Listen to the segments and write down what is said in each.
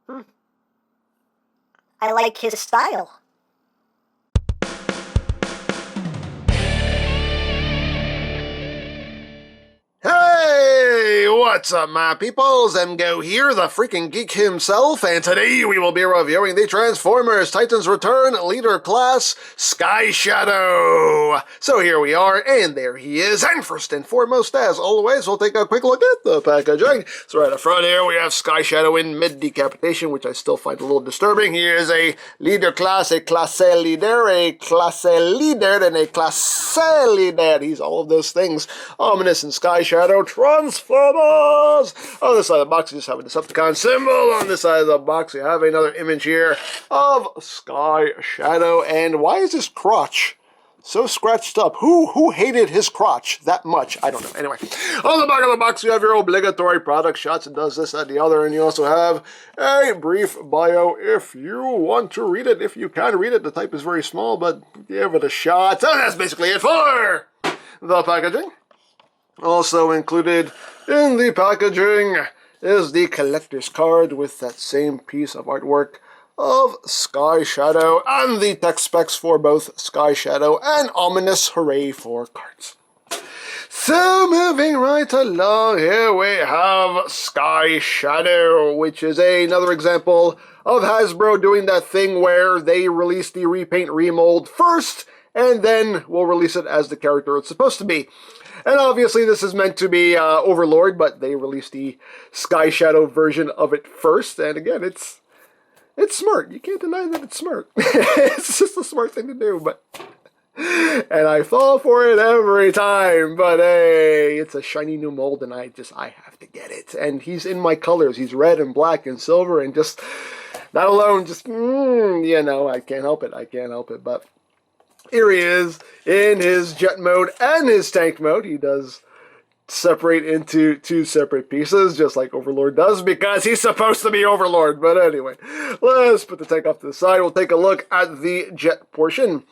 I like his style. Hey, what's up, my peoples? EmGo here, the freaking geek himself, and today we will be reviewing the Transformers Titans Return Leader Class Sky Shadow. So here we are, and there he is. And first and foremost, as always, we'll take a quick look at the packaging. So right up front here, we have Sky Shadow in mid-decapitation, which I still find a little disturbing. He is a leader class, a classe leader, a classe leader, and a classe leader. He's all of those things. Ominous and Sky Shadow Transformers! On this side of the box, you just have a Decepticon symbol. On this side of the box, you have another image here of Sky Shadow. And why is his crotch so scratched up? Who hated his crotch that much? I don't know. Anyway, on the back of the box, you have your obligatory product shots. It does this, that, the other. And you also have a brief bio if you want to read it. If you can read it, the type is very small, but give it a shot. So that's basically it for the packaging. Also included in the packaging is the collector's card with that same piece of artwork of Sky Shadow and the tech specs for both Sky Shadow and Ominous. Hooray for cards. So moving right along, here we have Sky Shadow, which is another example of Hasbro doing that thing where they release the repaint remold first and then will release it as the character it's supposed to be. And obviously this is meant to be Overlord, but they released the Sky Shadow version of it first. And again, it's smart. You can't deny that it's smart. It's just a smart thing to do, but... And I fall for it every time, but hey, it's a shiny new mold and I have to get it. And he's in my colors. He's red and black and silver and just, not alone, just, you know, I can't help it. I can't help it, but... Here he is in his jet mode and his tank mode. He does separate into two separate pieces, just like Overlord does, because he's supposed to be Overlord. But anyway, let's put the tank off to the side. We'll take a look at the jet portion.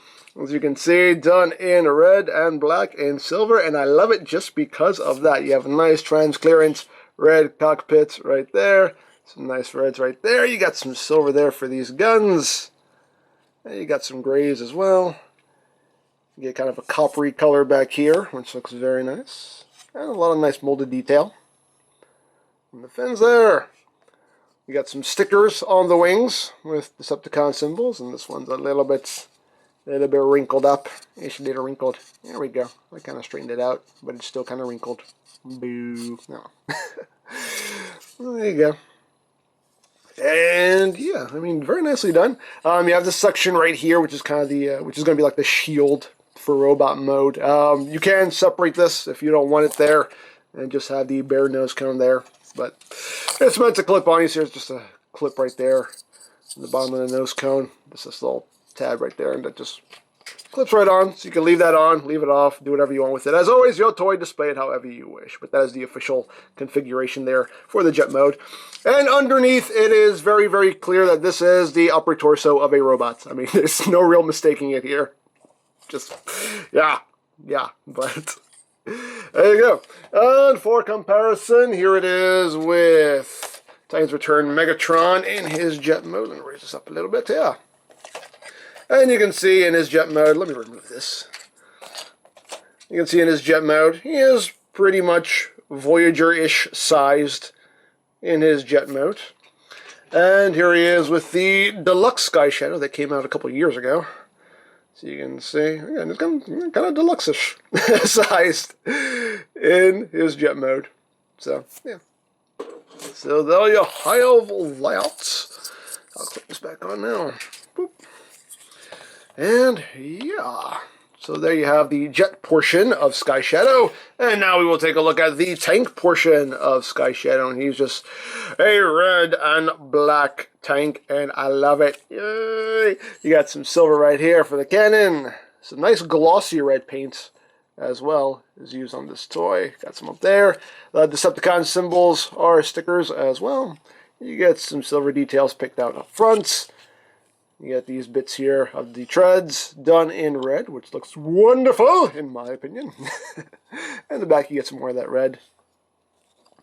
As you can see, done in red and black and silver, and I love it just because of that. You have a nice transclearance red cockpit right there. Some nice reds right there. You got some silver there for these guns. And you got some grays as well. You get kind of a coppery color back here, which looks very nice. And a lot of nice molded detail. And the fins there. You got some stickers on the wings with Decepticon symbols, and this one's a little bit wrinkled up. It's a little wrinkled. There we go. I kind of straightened it out, but it's still kind of wrinkled. Boo. No. There you go. And yeah, I mean, very nicely done. You have this section right here, which is kind of the, which is going to be like the shield for robot mode. You can separate this if you don't want it there, and just have the bare nose cone there. But it's meant to clip on. You see, there's just a clip right there in the bottom of the nose cone. There's this little tab right there, and that just clips right on. So you can leave that on, leave it off, do whatever you want with it. As always, your toy, display it however you wish. But that is the official configuration there for the jet mode. And underneath, it is very, very clear that this is the upper torso of a robot. I mean, there's no real mistaking it here. Just, yeah, but there you go. And for comparison, here it is with Titans Return Megatron in his jet mode. Let me raise this up a little bit, yeah. And you can see in his jet mode, let me remove this. You can see in his jet mode, he is pretty much Voyager-ish sized in his jet mode. And here he is with the Deluxe Sky Shadow that came out a couple years ago. So you can see, again, it's kind of deluxe-ish sized in his jet mode. So, yeah. So there you have that. I'll click this back on now. Boop. And, yeah. So there you have the jet portion of Sky Shadow. And now we will take a look at the tank portion of Sky Shadow. And he's just a red and black tank, and I love it. Yay! You got some silver right here for the cannon. Some nice glossy red paint as well is used on this toy. Got some up there. The Decepticon symbols are stickers as well. You get some silver details picked out up front. You get these bits here of the treads done in red, which looks wonderful, in my opinion. And the back, you get some more of that red.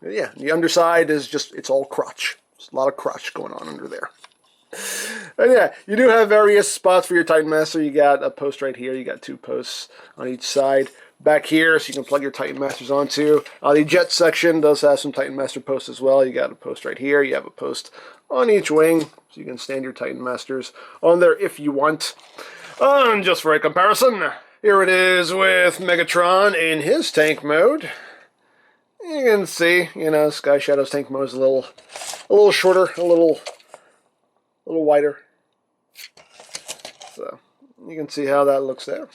But yeah, the underside is just, it's all crotch. There's a lot of crotch going on under there. And yeah, you do have various spots for your Titan Master. You got a post right here. You got 2 posts on each side. Back here, so you can plug your Titan Masters onto. The jet section does have some Titan Master posts as well. You got a post right here. You have a post on each wing, so you can stand your Titan Masters on there if you want. And just for a comparison, here it is with Megatron in his tank mode. You can see, you know, Sky Shadow's tank mode is a little shorter, a little wider. So you can see how that looks there.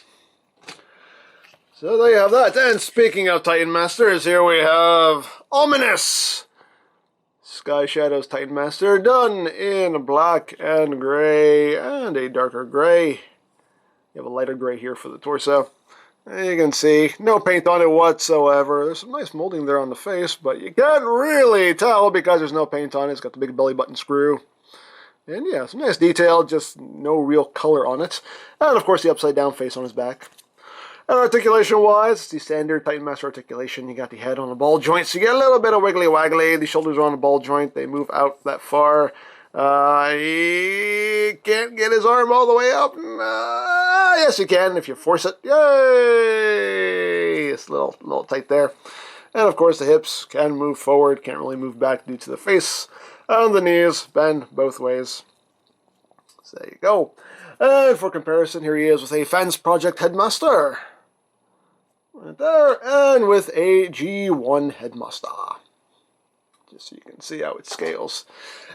So there you have that. And speaking of Titan Masters, here we have Ominous Sky Shadow's Titan Master, done in black and gray and a darker gray. You have a lighter gray here for the torso. And you can see no paint on it whatsoever. There's some nice molding there on the face, but you can't really tell because there's no paint on it. It's got the big belly button screw. And yeah, some nice detail, just no real color on it. And of course the upside down face on his back. And articulation-wise, it's the standard Titan Master articulation. You got the head on a ball joint, so you get a little bit of wiggly-waggly. The shoulders are on a ball joint. They move out that far. He can't get his arm all the way up. Yes, you can if you force it. Yay! It's a little tight there. And, of course, the hips can move forward. Can't really move back due to the face. And the knees bend both ways. So there you go. And for comparison, here he is with a Fence Project Headmaster. Right there, and with a G1 Headmaster. Just so you can see how it scales.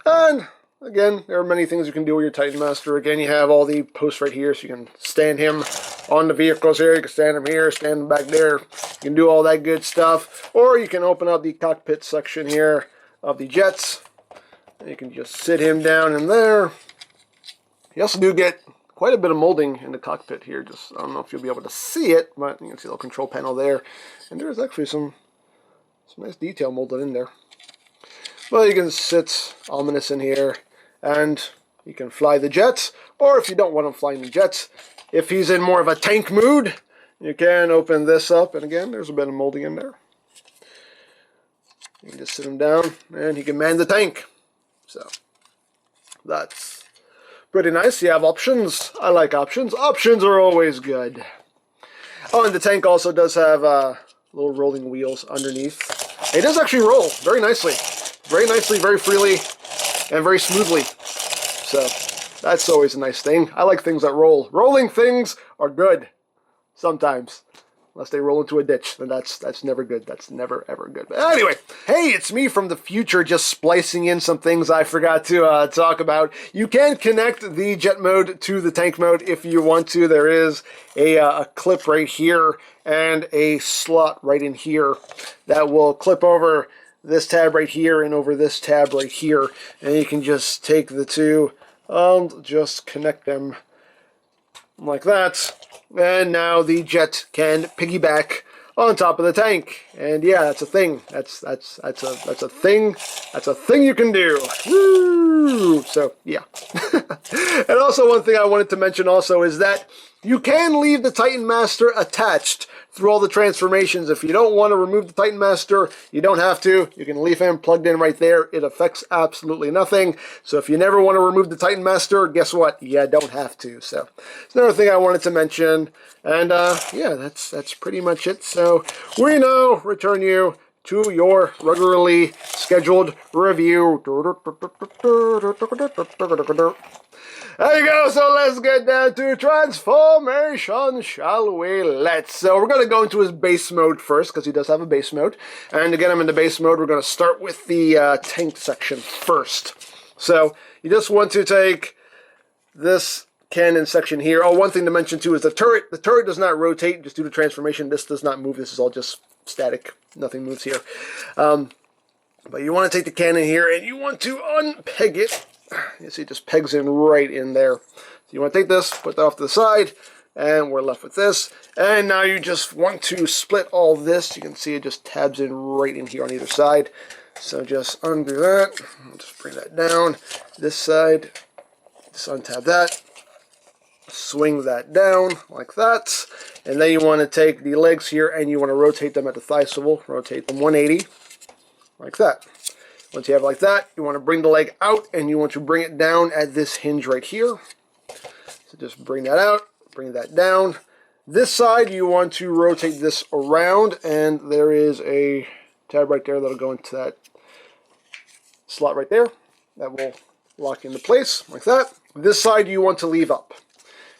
And again, there are many things you can do with your Titan Master. Again, you have all the posts right here, so you can stand him on the vehicles here. You can stand him here, stand him back there. You can do all that good stuff. Or you can open up the cockpit section here of the jets. And you can just sit him down in there. You also do get quite a bit of molding in the cockpit here. Just, I don't know if you'll be able to see it, but you can see the little control panel there. And there's actually some nice detail molded in there. Well, you can sit Ominous in here, and you can fly the jets. Or if you don't want him flying the jets, if he's in more of a tank mood, you can open this up. And again, there's a bit of molding in there. You can just sit him down, and he can man the tank. So, that's pretty nice. You have options. I like options. Options are always good. Oh, and the tank also does have little rolling wheels underneath. It does actually roll very nicely. Very nicely, very freely, and very smoothly. So, that's always a nice thing. I like things that roll. Rolling things are good. Sometimes. Unless they roll into a ditch, then that's never good. That's never, ever good. But anyway, hey, it's me from the future just splicing in some things I forgot to talk about. You can connect the jet mode to the tank mode if you want to. There is a clip right here and a slot right in here that will clip over this tab right here and over this tab right here. And you can just take the two and just connect them like that. And now the jet can piggyback on top of the tank. And yeah, that's a thing. That's a thing. That's a thing you can do. Woo! So yeah. And also one thing I wanted to mention also is that you can leave the Titan Master attached through all the transformations. If you don't want to remove the Titan Master, you don't have to. You can leave him plugged in right there. It affects absolutely nothing. So if you never want to remove the Titan Master, guess what? You don't have to. So it's another thing I wanted to mention. And yeah, that's pretty much it. So we now return you to your regularly scheduled review. There you go, so let's get down to transformation, shall we? So we're going to go into his base mode first, because he does have a base mode. And to get him into base mode, we're going to start with the tank section first. So you just want to take this cannon section here. Oh, one thing to mention too is the turret. The turret does not rotate, just due to transformation. This does not move. This is all just static. Nothing moves here. But you want to take the cannon here, and you want to unpeg it. You see, it just pegs in right in there. So you want to take this, put that off to the side, and we're left with this. And now you just want to split all this. You can see it just tabs in right in here on either side. So just undo that. Just bring that down. This side, just untab that. Swing that down like that. And then you want to take the legs here and you want to rotate them at the thigh swivel. Rotate them 180 like that. Once you have it like that, you want to bring the leg out and you want to bring it down at this hinge right here. So just bring that out, bring that down. This side, you want to rotate this around, and there is a tab right there that'll go into that slot right there. That will lock into place like that. This side you want to leave up.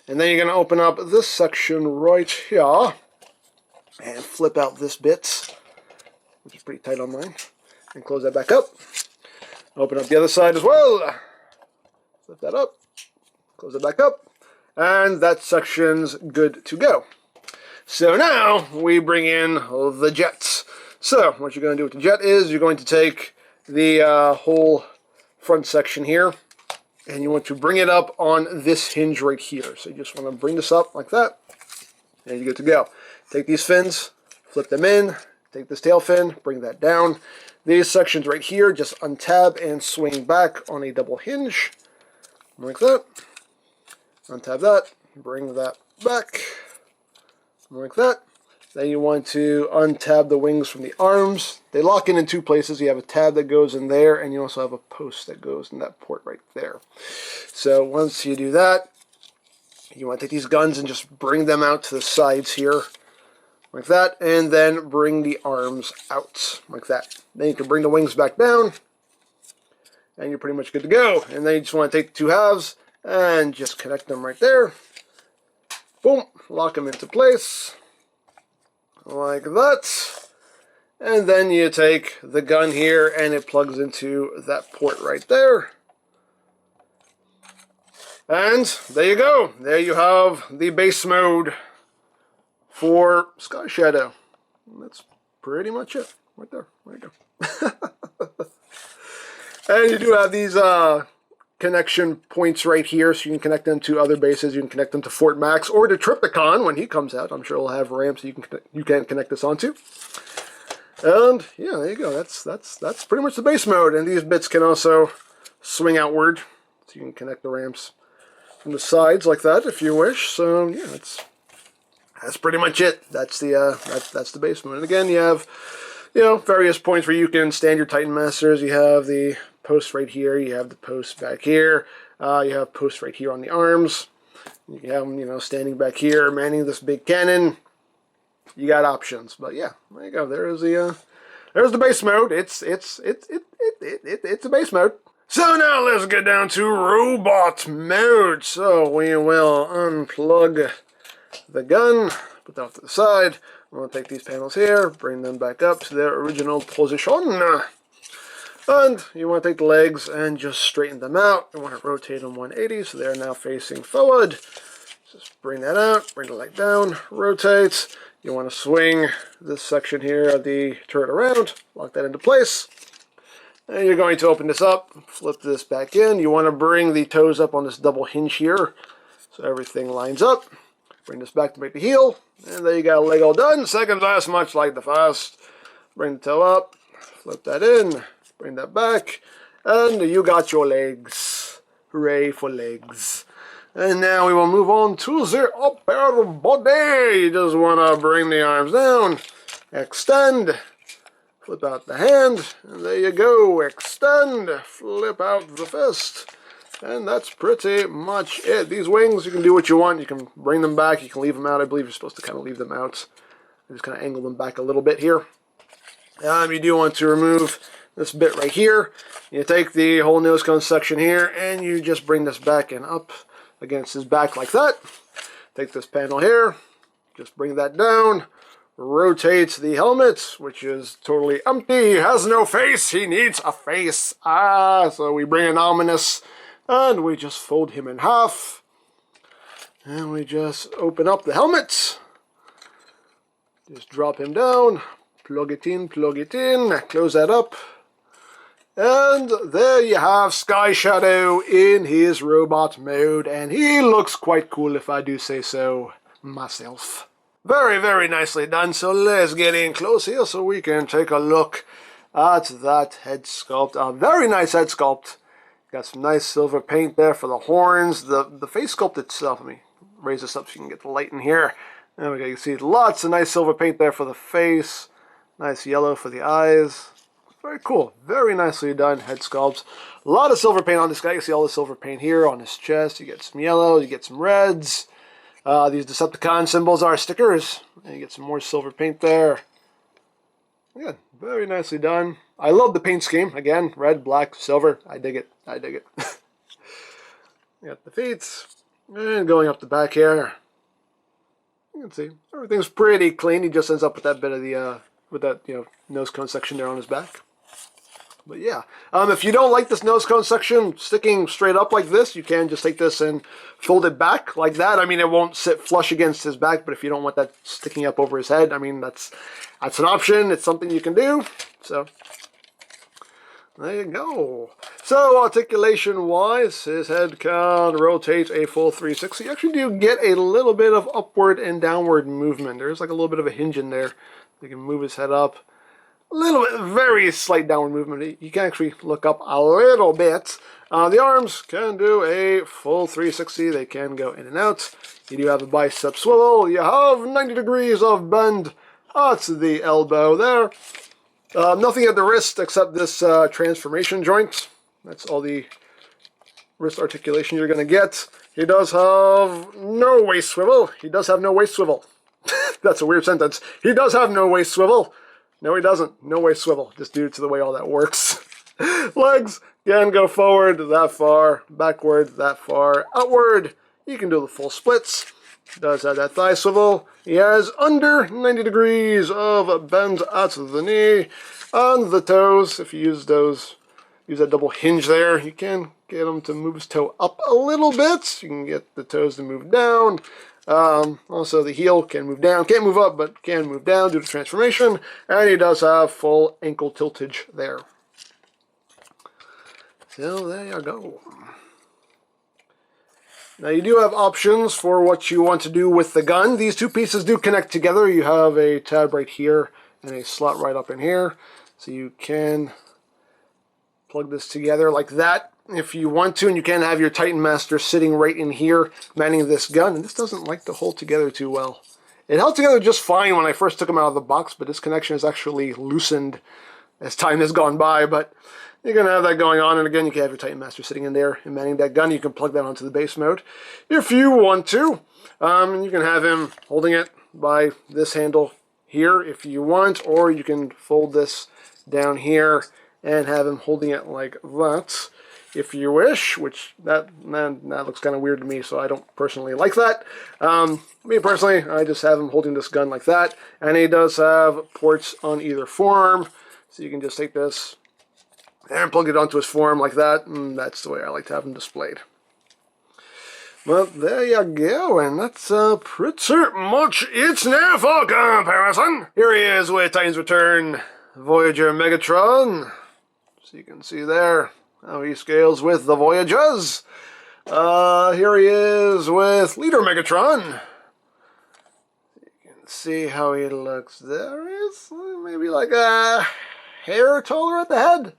And then you're going to open up this section right here and flip out this bit, which is pretty tight on mine, and close that back up. Open up the other side as well. Flip that up, close it back up, and that section's good to go. So now we bring in the jets. So what you're going to do with the jet is you're going to take the whole front section here, and you want to bring it up on this hinge right here. So you just want to bring this up like that, and you're good to go. Take these fins, flip them in, take this tail fin, bring that down. These sections right here, just untab and swing back on a double hinge, like that. Untab that, bring that back, like that. Then you want to untab the wings from the arms. They lock in two places. You have a tab that goes in there, and you also have a post that goes in that port right there. So once you do that, you want to take these guns and just bring them out to the sides here, like that, and then bring the arms out, like that. Then you can bring the wings back down, and you're pretty much good to go. And then you just want to take the two halves and just connect them right there. Boom, lock them into place, like that. And then you take the gun here and it plugs into that port right there. And there you go. There you have the base mode for Sky Shadow. And that's pretty much it. Right there. There you go. And you do have these connection points right here, so you can connect them to other bases. You can connect them to Fort Max or to Trypticon when he comes out. I'm sure he'll have ramps you can connect this onto. And yeah, there you go. That's pretty much the base mode. And these bits can also swing outward, so you can connect the ramps from the sides like that if you wish. So yeah, that's pretty much it. That's the base mode. And again, you have various points where you can stand your Titan Masters. You have the post right here. You have the post back here. You have posts right here on the arms. You have them, standing back here, manning this big cannon. You got options, but yeah, there you go. There's the base mode. It's a base mode. So now let's get down to robot mode. So we will unplug the gun, put that off to the side. I'm going to take these panels here, bring them back up to their original position. And you want to take the legs and just straighten them out. You want to rotate them 180 so they're now facing forward. Just bring that out, bring the leg down, rotate. You want to swing this section here of the turret around, lock that into place. And you're going to open this up, flip this back in. You want to bring the toes up on this double hinge here so everything lines up. Bring this back to make the heel. And there you got a leg all done. Second last, much like the first. Bring the toe up, flip that in, bring that back, and you got your legs. Hooray for legs. And now we will move on to the upper body. You just want to bring the arms down, extend, flip out the hand, and there you go. Extend, flip out the fist. And that's pretty much it. These wings, you can do what you want. You can bring them back, you can leave them out. I believe you're supposed to kind of leave them out. I just kind of angle them back a little bit here. You do want to remove this bit right here. You take the whole nose cone section here, and you just bring this back and up against his back like that. Take this panel here, just bring that down, rotate the helmet, which is totally empty. He has no face, he needs a face. So we bring an ominous, and we just fold him in half. And we just open up the helmet. Just drop him down, plug it in, close that up. And there you have Sky Shadow in his robot mode, and he looks quite cool if I do say so myself. Very, very nicely done. So let's get in close here so we can take a look at that head sculpt. A very nice head sculpt. Got some nice silver paint there for the horns. The face sculpt itself, let me raise this up so you can get the light in here. There we go. You can see lots of nice silver paint there for the face. Nice yellow for the eyes. Very cool. Very nicely done head sculpts. A lot of silver paint on this guy. You see all the silver paint here on his chest. You get some yellow, you get some reds. These Decepticon symbols are stickers. And you get some more silver paint there. Yeah, very nicely done. I love the paint scheme. Again, red, black, silver. I dig it. I dig it. You got the feet. And going up the back here. You can see everything's pretty clean. He just ends up with that bit of the with that nose cone section there on his back. But yeah, if you don't like this nose cone section sticking straight up like this, you can just take this and fold it back like that. I mean, it won't sit flush against his back, but if you don't want that sticking up over his head, I mean, that's an option. It's something you can do. So there you go. So articulation-wise, his head can rotate a full 360. You actually do get a little bit of upward and downward movement. There's like a little bit of a hinge in there. You can move his head up. A little bit, very slight downward movement. You can actually look up a little bit. The arms can do a full 360. They can go in and out. You do have a bicep swivel. You have 90 degrees of bend at the elbow there. Nothing at the wrist except this transformation joint. That's all the wrist articulation you're going to get. He does have no waist swivel. He does have no waist swivel. That's a weird sentence. He does have no waist swivel. No, he doesn't. No waist swivel, just due to the way all that works. Legs can go forward that far, backward that far, outward. You can do the full splits. Does have that thigh swivel. He has under 90 degrees of bend at the knee. On the toes, if you use that double hinge there, you can get him to move his toe up a little bit. You can get the toes to move down. Also, the heel can move down. Can't move up, but can move down due to transformation. And he does have full ankle tiltage there. So there you go. Now you do have options for what you want to do with the gun. These two pieces do connect together. You have a tab right here and a slot right up in here. So you can plug this together like that if you want to, and you can have your Titan Master sitting right in here manning this gun. And this doesn't like to hold together too well. It held together just fine when I first took him out of the box, but this connection is actually loosened as time has gone by. But you're going to have that going on, and again, you can have your Titan Master sitting in there and manning that gun. You can plug that onto the base mode if you want to. And you can have him holding it by this handle here if you want, or you can fold this down here and have him holding it like that if you wish, which that looks kind of weird to me, so I don't personally like that. Me personally, I just have him holding this gun like that, and he does have ports on either forearm, so you can just take this and plug it onto his forearm like that, and that's the way I like to have him displayed. Well, there you go, and that's pretty much it now for comparison. Here he is with Titans Return Voyager Megatron. So you can see there how he scales with the Voyagers. Here he is with Leader Megatron. You can see how he looks there. He's maybe like a hair taller at the head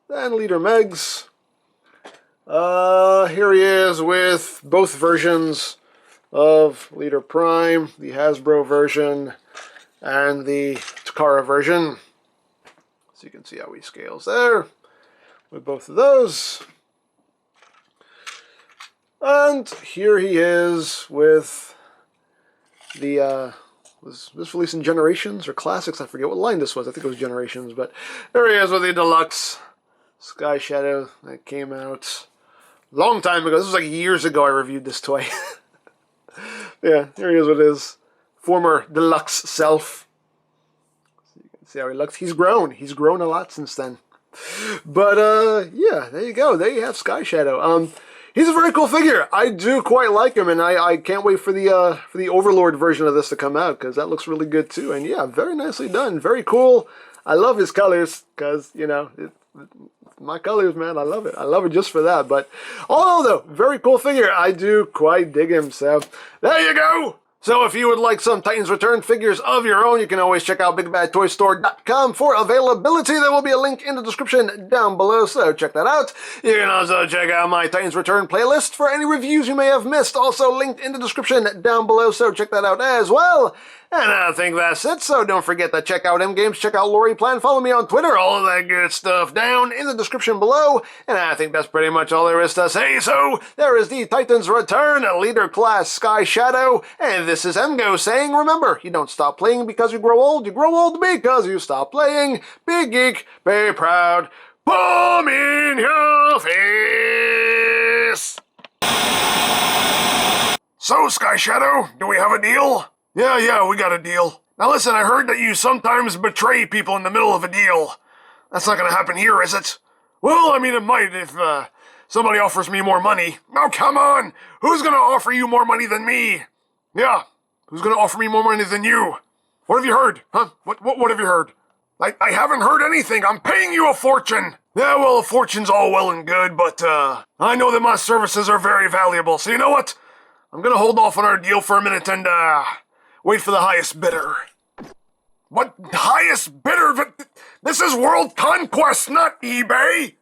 than Leader Megs. Here he is with both versions of Leader Prime, the Hasbro version and the Takara version. So you can see how he scales there with both of those. And here he is with the, was this released in Generations or Classics? I forget what line this was. I think it was Generations, but there he is with the Deluxe Sky Shadow that came out a long time ago. This was like years ago I reviewed this toy. Yeah, here he is with his former Deluxe self. See how he looks? He's grown. He's grown a lot since then. But, yeah, there you go. There you have Sky Shadow. He's a very cool figure. I do quite like him, and I can't wait for the Overlord version of this to come out, because that looks really good, too. And, yeah, very nicely done. Very cool. I love his colors, because, you know, my colors, man. I love it. I love it just for that. But, all in all, though, very cool figure. I do quite dig him, so there you go. So if you would like some Titans Return figures of your own, you can always check out BigBadToyStore.com for availability. There will be a link in the description down below, so check that out. You can also check out my Titans Return playlist for any reviews you may have missed, also linked in the description down below, so check that out as well. And I think that's it, so don't forget to check out EmGames, check out Lori Plan, follow me on Twitter, all of that good stuff down in the description below. And I think that's pretty much all there is to say, so there is the Titans Return, Leader Class Sky Shadow, and this is EmGo saying, remember, you don't stop playing because you grow old because you stop playing. Big Geek, be proud, bomb in your face! So, Sky Shadow, do we have a deal? Yeah, we got a deal. Now listen, I heard that you sometimes betray people in the middle of a deal. That's not gonna happen here, is it? Well, I mean, it might if, somebody offers me more money. Now, come on! Who's gonna offer you more money than me? Yeah, who's gonna offer me more money than you? What have you heard? Huh? What have you heard? I haven't heard anything. I'm paying you a fortune. Yeah, well, a fortune's all well and good, but, I know that my services are very valuable, so you know what? I'm gonna hold off on our deal for a minute and, wait for the highest bidder. What highest bidder? This is World Conquest, not eBay!